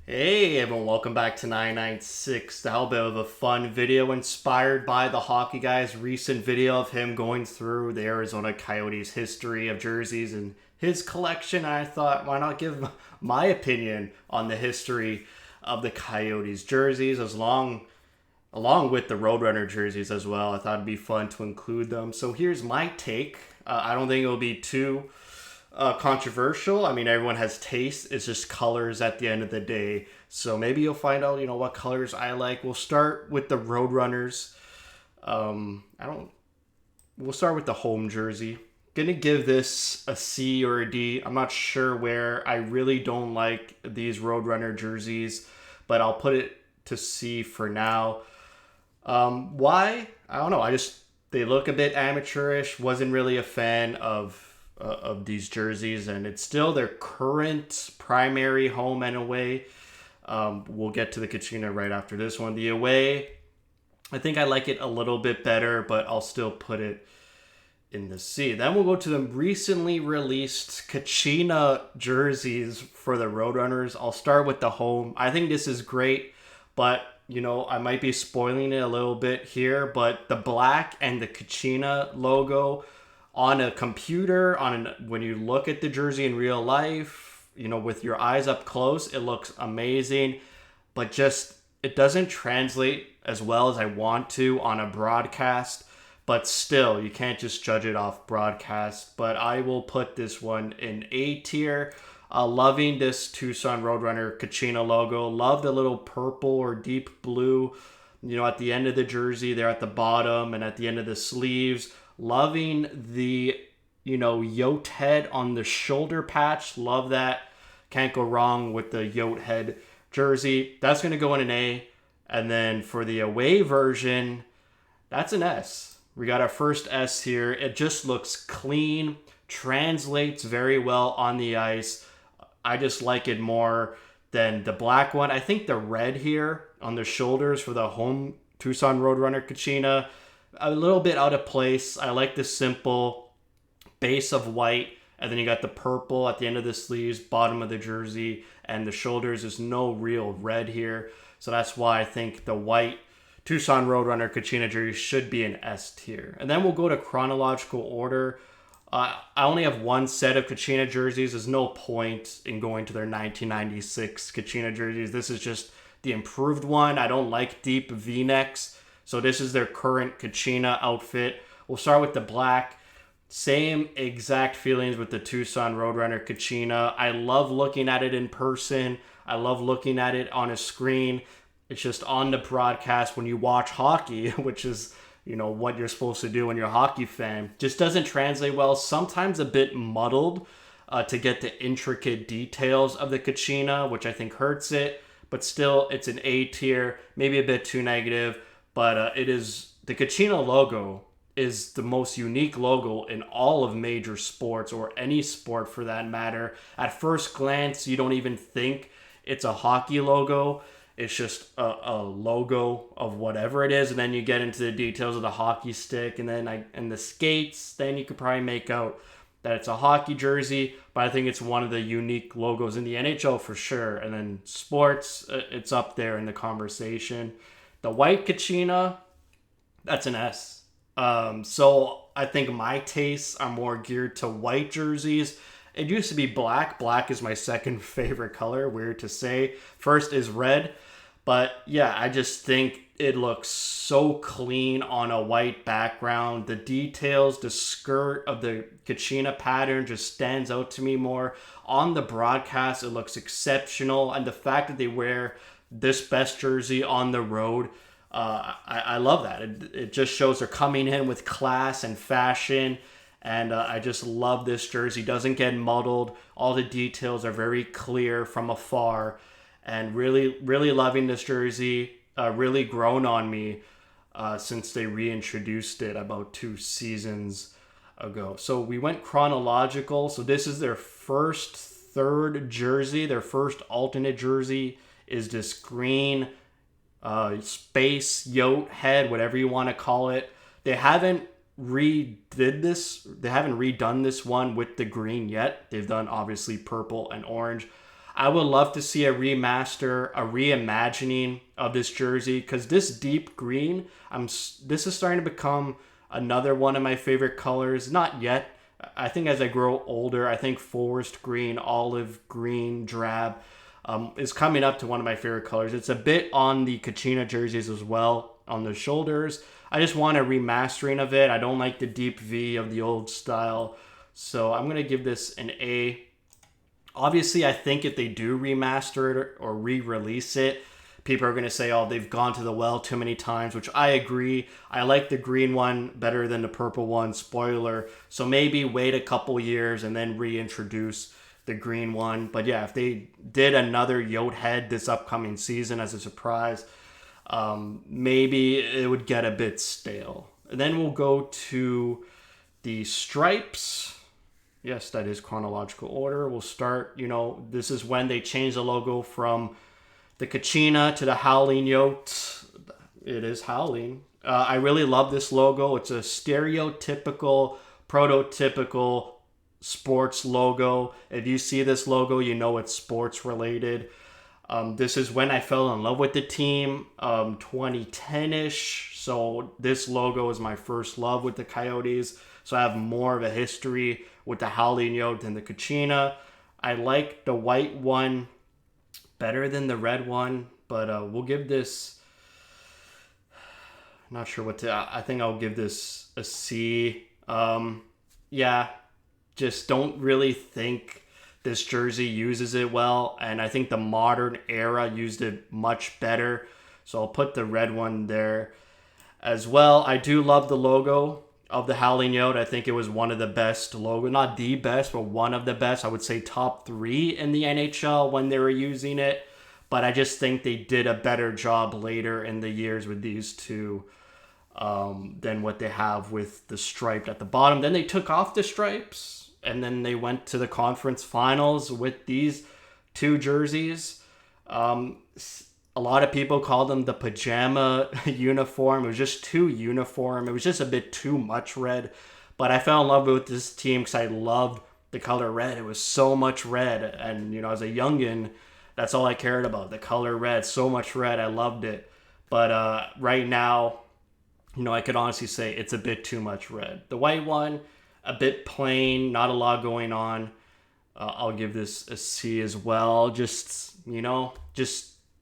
Hey everyone, welcome back to 996. A bit of a fun video inspired by the hockey guy's recent video of him going through the Arizona Coyotes history of jerseys and his collection. I thought, why not give my opinion on the history of the Coyotes jerseys along with the Roadrunner jerseys as well. I thought it'd be fun to include them. So here's my take. I don't think it'll be too controversial. I mean, everyone has taste. It's just colors at the end of the day. So maybe you'll find out, what colors I like. We'll start with the Roadrunners. I don't. We'll start with the home jersey. Gonna give this a C or a D. I'm not sure where. I really don't like these Roadrunner jerseys, but I'll put it to C for now. Why? I don't know. They look a bit amateurish. Wasn't really a fan of these jerseys, and it's still their current primary home and away. We'll get to the Kachina right after this one. The away, I think I like it a little bit better, but I'll still put it in the C. Then we'll go to the recently released Kachina jerseys for the Roadrunners. I'll start with the home. I think this is great, but I might be spoiling it a little bit here, but the black and the Kachina logo on a computer, when you look at the jersey in real life, with your eyes up close, it looks amazing, but just it doesn't translate as well as I want to on a broadcast. But still, you can't just judge it off broadcast. But I will put this one in A tier. Loving this Tucson Roadrunner Kachina logo. Love the little purple or deep blue, at the end of the jersey there at the bottom and at the end of the sleeves. Loving the, yote head on the shoulder patch. Love that. Can't go wrong with the yote head jersey. That's going to go in an A. And then for the away version, that's an S. We got our first S here. It just looks clean, translates very well on the ice. I just like it more than the black one. I think the red here on the shoulders for the home Tucson Roadrunner Kachina, a little bit out of place. I like the simple base of white, and then you got the purple at the end of the sleeves, bottom of the jersey, and the shoulders. There's no real red here, so that's why I think the white Tucson Roadrunner Kachina jersey should be an S tier. And then we'll go to chronological order. I only have one set of Kachina jerseys. There's no point in going to their 1996 Kachina jerseys. This is just the improved one. I don't like deep V-necks. So this is their current Kachina outfit. We'll start with the black. Same exact feelings with the Tucson Roadrunner Kachina. I love looking at it in person. I love looking at it on a screen. It's just on the broadcast when you watch hockey, which is, what you're supposed to do when you're a hockey fan. Just doesn't translate well. Sometimes a bit muddled to get the intricate details of the Kachina, which I think hurts it. But still, it's an A tier, maybe a bit too negative. But it is the Kachina logo is the most unique logo in all of major sports, or any sport for that matter. At first glance, you don't even think it's a hockey logo. It's just a logo of whatever it is, and then you get into the details of the hockey stick, and then and the skates. Then you could probably make out that it's a hockey jersey. But I think it's one of the unique logos in the NHL for sure. And then sports, it's up there in the conversation. The white Kachina, that's an S. So I think my tastes are more geared to white jerseys. It used to be black. Black is my second favorite color. Weird to say. First is red. But yeah, I just think it looks so clean on a white background. The details, the skirt of the Kachina pattern just stands out to me more. On the broadcast, it looks exceptional. And the fact that they wear this best jersey on the road, I love that. It just shows they're coming in with class and fashion. And I just love this jersey. Doesn't get muddled. All the details are very clear from afar. And really, really loving this jersey. Really grown on me since they reintroduced it about 2 seasons ago. So we went chronological. So this is their third jersey. Their first alternate jersey is this green space yote head, whatever you want to call it. They haven't redone this one with the green yet. They've done obviously purple and orange. I would love to see a remaster, a reimagining of this jersey, because this deep green, this is starting to become another one of my favorite colors. Not yet. I think as I grow older, I think forest green, olive green, drab is coming up to one of my favorite colors. It's a bit on the Kachina jerseys as well, on the shoulders. I just want a remastering of it. I don't like the deep V of the old style. So I'm going to give this an A. Obviously, I think if they do remaster it or re-release it, people are going to say, oh, they've gone to the well too many times, which I agree. I like the green one better than the purple one, spoiler. So maybe wait a couple years and then reintroduce the green one. But yeah, if they did another yote head this upcoming season as a surprise, maybe it would get a bit stale. And then we'll go to the stripes. Yes, that is chronological order. We'll start, this is when they changed the logo from the Kachina to the Howling yote. It is Howling. I really love this logo. It's a stereotypical, prototypical sports logo. If you see this logo, you know it's sports related. This is when I fell in love with the team, 2010-ish. So this logo is my first love with the Coyotes. So I have more of a history with the Howling yote than the Kachina. I like the white one better than the red one, but we'll give this, not sure what to, I think I'll give this a C. Yeah, just don't really think this jersey uses it well, and I think the modern era used it much better, so I'll put the red one there as well. I do love the logo of the Howling yote. I think it was one of the best logo, not the best, but one of the best. I would say top 3 in the NHL when they were using it, but I just think they did a better job later in the years with these two than what they have with the stripe at the bottom. Then they took off the stripes, and then they went to the conference finals with these two jerseys. A lot of people call them the pajama uniform. It was just too uniform. It was just a bit too much red. But I fell in love with this team because I loved the color red. It was so much red. And, as a youngin', that's all I cared about. The color red. So much red. I loved it. But right now, I could honestly say it's a bit too much red. The white one, a bit plain. Not a lot going on. I'll give this a C as well.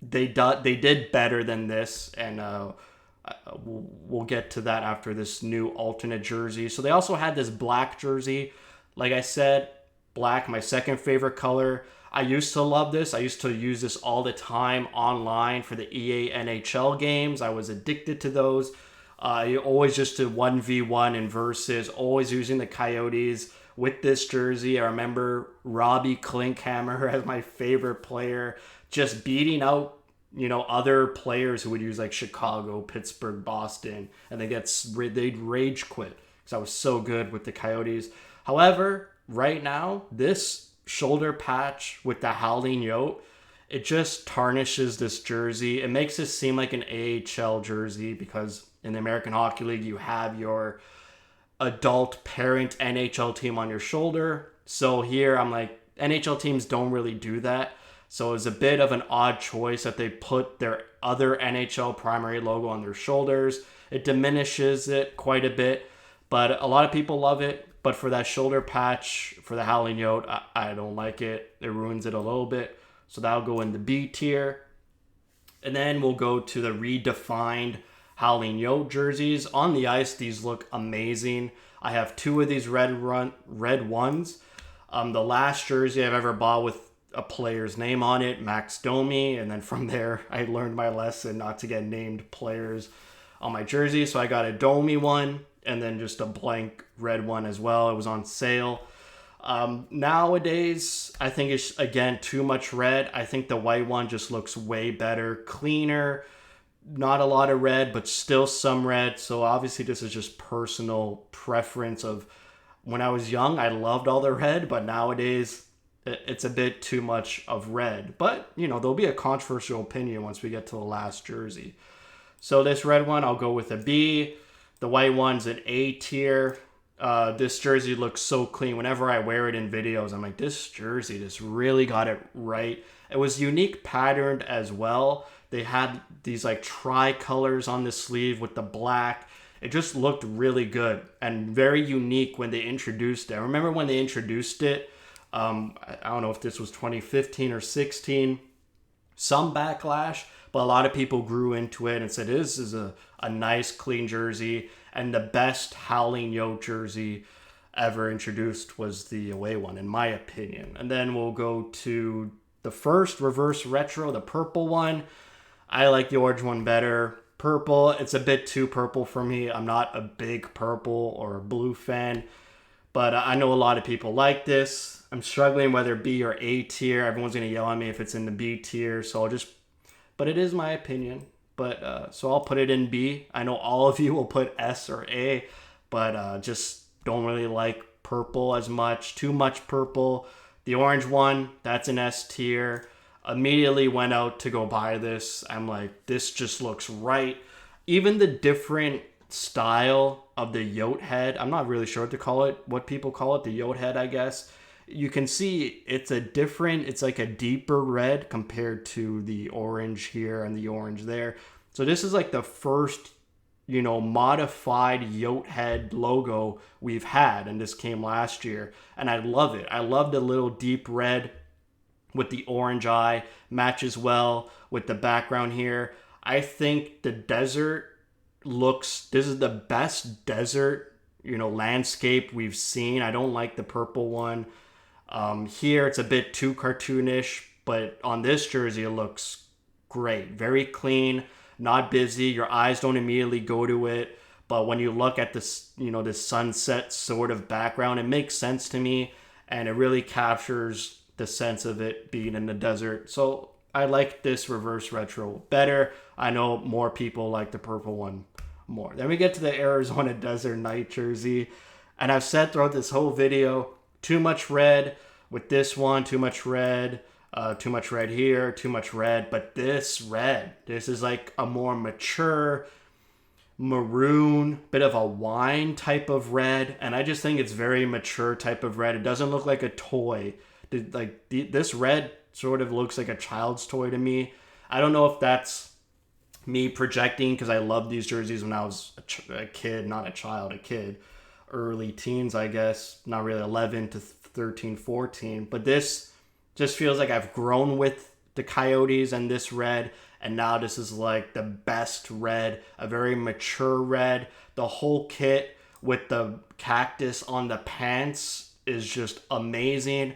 They did better than this, and we'll get to that after this new alternate jersey. So they also had this black jersey. Like I said, black, my second favorite color. I used to love this. I used to use this all the time online for the EA NHL games. I was addicted to those. Always just a 1v1 and versus, always using the Coyotes with this jersey. I remember Robbie Klinkhammer as my favorite player, just beating out, other players who would use like Chicago, Pittsburgh, Boston, and they'd rage quit because I was so good with the Coyotes. However, right now, this shoulder patch with the Howling yote, it just tarnishes this jersey. It makes it seem like an AHL jersey because in the American Hockey League, you have your adult parent NHL team on your shoulder. So here I'm like, NHL teams don't really do that. So it was a bit of an odd choice that they put their other NHL primary logo on their shoulders. It diminishes it quite a bit, but a lot of people love it. But for that shoulder patch, for the Howling yote, I don't like it. It ruins it a little bit. So that'll go in the B tier. And then we'll go to the redefined Howling yote jerseys. On the ice, these look amazing. I have 2 of these red ones. The last jersey I've ever bought with a player's name on it, Max Domi, and then from there I learned my lesson not to get named players on my jersey, so I got a Domi one and then just a blank red one as well. It was on sale. Nowadays I think it's again too much red. I think the white one just looks way better, cleaner, not a lot of red but still some red. So obviously this is just personal preference of when I was young I loved all the red, but nowadays it's a bit too much of red. But, there'll be a controversial opinion once we get to the last jersey. So this red one, I'll go with a B. The white one's an A tier. This jersey looks so clean. Whenever I wear it in videos, I'm like, this jersey just really got it right. It was unique patterned as well. They had these like tricolors on the sleeve with the black. It just looked really good and very unique when they introduced it. I remember when they introduced it, I don't know if this was 2015 or 16, some backlash, but a lot of people grew into it and said this is a nice, clean jersey. And the best Howling Yote jersey ever introduced was the away one, in my opinion. And then we'll go to the first reverse retro, the purple one. I like the orange one better. Purple, it's a bit too purple for me. I'm not a big purple or blue fan, but I know a lot of people like this. I'm struggling whether B or A tier. Everyone's going to yell at me if it's in the B tier, so but it is my opinion. But so I'll put it in B. I know all of you will put S or A, but just don't really like purple as much. Too much purple. The orange one, that's an S tier. Immediately went out to go buy this. I'm like, this just looks right. Even the different style of the yote head, I'm not really sure what people call it, the yote head, I guess. You can see it's like a deeper red compared to the orange here and the orange there. So this is like the first, modified yote head logo we've had, and this came last year. And I love it. I love the little deep red with the orange eye, matches well with the background here. I think the desert this is the best desert, landscape we've seen. I don't like the purple one. Here it's a bit too cartoonish, but on this jersey it looks great. Very clean, not busy. Your eyes don't immediately go to it, but when you look at this, this sunset sort of background, it makes sense to me, and it really captures the sense of it being in the desert. So I like this reverse retro better. I know more people like the purple one more. Then we get to the Arizona Desert Night jersey, and I've said throughout this whole video, too much red with this one, too much red here, too much red. But this is like a more mature maroon, bit of a wine type of red, and I just think it's very mature type of red. It doesn't look like a toy. This red sort of looks like a child's toy to me. I don't know if that's me projecting, because I loved these jerseys when I was a kid, not a child, a kid. Early teens, I guess. Not really 11 to 13, 14. But this just feels like I've grown with the Coyotes and this red, and now this is like the best red, a very mature red. The whole kit with the cactus on the pants is just amazing.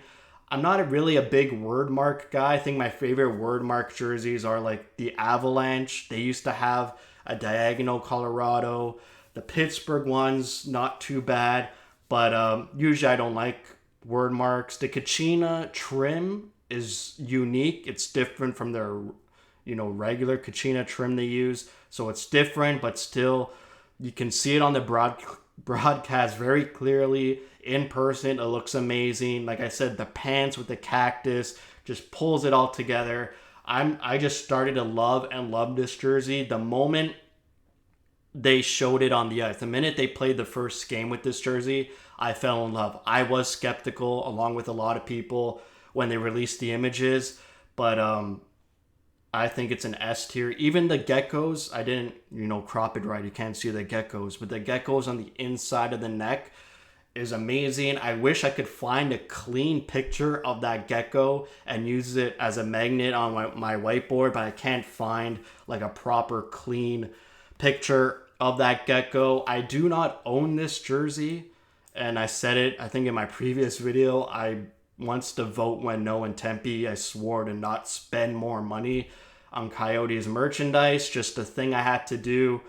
I'm not really a big word mark guy. I think my favorite word mark jerseys are like the Avalanche. They used to have a diagonal Colorado. The Pittsburgh ones, not too bad, but usually I don't like word marks. The Kachina trim is unique. It's different from their, regular Kachina trim they use. So it's different, but still, you can see it on the broadcast very clearly. In person, it looks amazing. Like I said, the pants with the cactus just pulls it all together. I just started to love this jersey the moment they showed it on the ice. The minute they played the first game with this jersey, I fell in love. I was skeptical, along with a lot of people, when they released the images, but I think it's an S tier. Even the geckos, I didn't, crop it right. You can't see the geckos, but the geckos on the inside of the neck is amazing. I wish I could find a clean picture of that gecko and use it as a magnet on my whiteboard, but I can't find like a proper clean picture of that gecko. I do not own this jersey, and I said it, I think in my previous video, once the vote went no in Tempe, I swore to not spend more money on Coyotes merchandise, just a thing I had to do.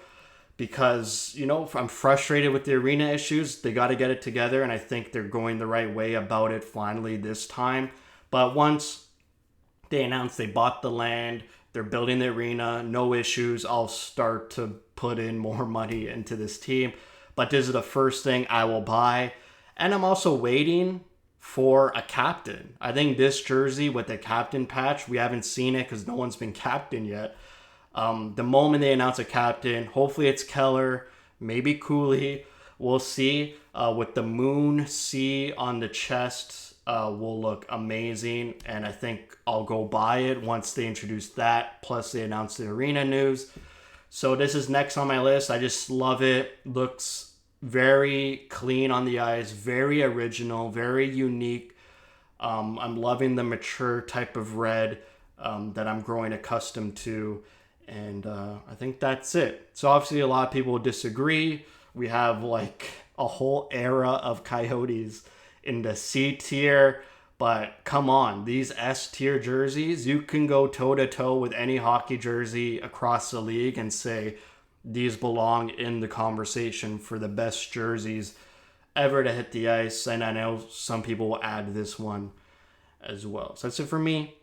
Because, I'm frustrated with the arena issues. They got to get it together, and I think they're going the right way about it finally this time. But once they announced they bought the land, they're building the arena, no issues, I'll start to put in more money into this team. But this is the first thing I will buy. And I'm also waiting for a captain. I think this jersey with the captain patch, we haven't seen it because no one's been captain yet. The moment they announce a captain, hopefully it's Keller, maybe Cooley, We'll see. With the moon C on the chest, will look amazing, and I think I'll go buy it once they introduce that, plus they announced the arena news. So this is next on my list. I just love it. Looks very clean on the eyes, very original, very unique. I'm loving the mature type of red that I'm growing accustomed to. And I think that's it. So obviously a lot of people disagree. We have like a whole era of Coyotes in the C tier. But come on, these S tier jerseys, you can go toe to toe with any hockey jersey across the league and say these belong in the conversation for the best jerseys ever to hit the ice. And I know some people will add this one as well. So that's it for me.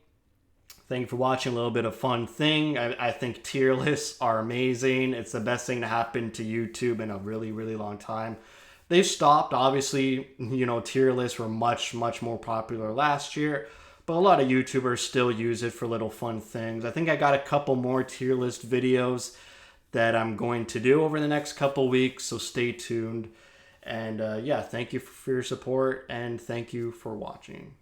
Thank you for watching. A little bit of fun thing. I think tier lists are amazing. It's the best thing to happen to YouTube in a really, really long time. They stopped. Obviously, tier lists were much, much more popular last year, but a lot of YouTubers still use it for little fun things. I think I got a couple more tier list videos that I'm going to do over the next couple weeks, so stay tuned. And yeah, thank you for your support, and thank you for watching.